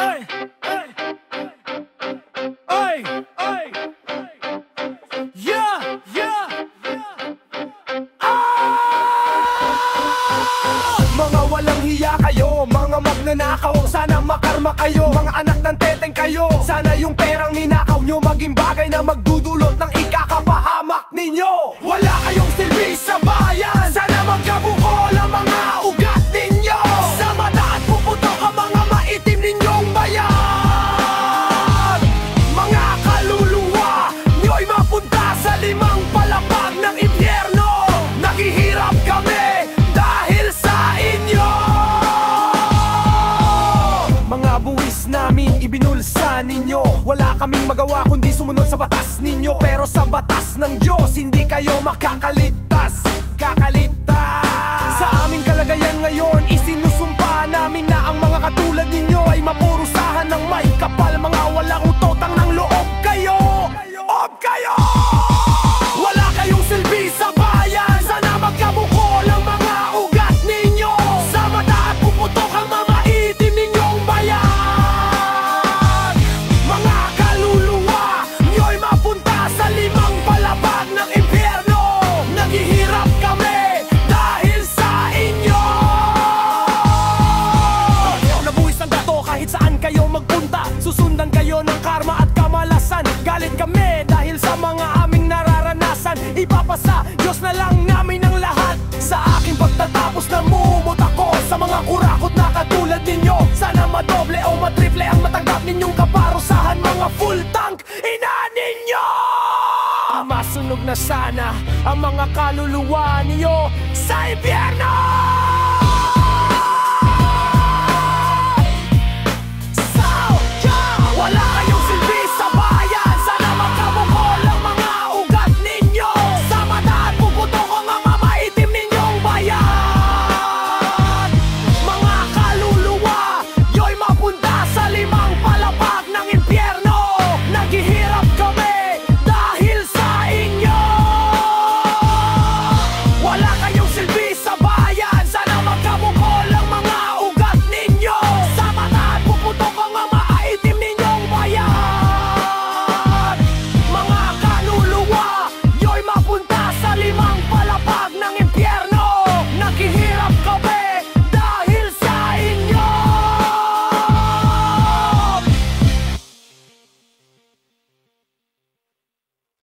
ay, ay, ay, yeah, yeah, Mga walang hiya kayo, mga magnanakaw, sana makarma kayo. Mga anak ng teteng kayo, sana yung perang ninakaw nyo maging bagay na magdudulot ng ikakapahamak ninyo. Wala kayong silbi sa bayan, sana magkabukol ang mga ugat ninyo. Sa mata at puputok ang mga maitim ninyong bayan. Mga kaluluwa nyo'y mapunta sa limang palapag ng impyerno. Naghihirap kami dahil sa inyo. Mga buwis namin ibinulsa ninyo. Wala kaming magawa kundi sumunod sa batas ninyo. Pero sa batas ng Diyos hindi kayo makakaligtas. Sa aming kalagayan ngayon isinusumpa namin na ang mga katulad ninyo ay mapurusahan ng may kapal. Mga walang utotang ng loob kayo. Wala kayong silbi sa bayan, sana magkabukol ang mga ugat ninyo. Sa mata at puputok ang mamaitim ninyong bayan. Mga kaluluwa nyo'y mapunta sa limang palapag ng impyerno. Naghihirap kami dahil sa inyo. Nabuwis ng gato kahit saan kayo magpunta. Susundan kayo ng karma at kamalasan. Galit kami dahil sa mga aming nararanasan. Ipapasa Diyos na lang namin ang lahat. Sa aking pagtatapos namumot ako sa mga kurakot na katulad ninyo. Sana madoble o matriple ang matanggap ninyong kaparusahan. Mga full tank ina ninyo. Masunog na sana ang mga kaluluwa niyo sa impyerno.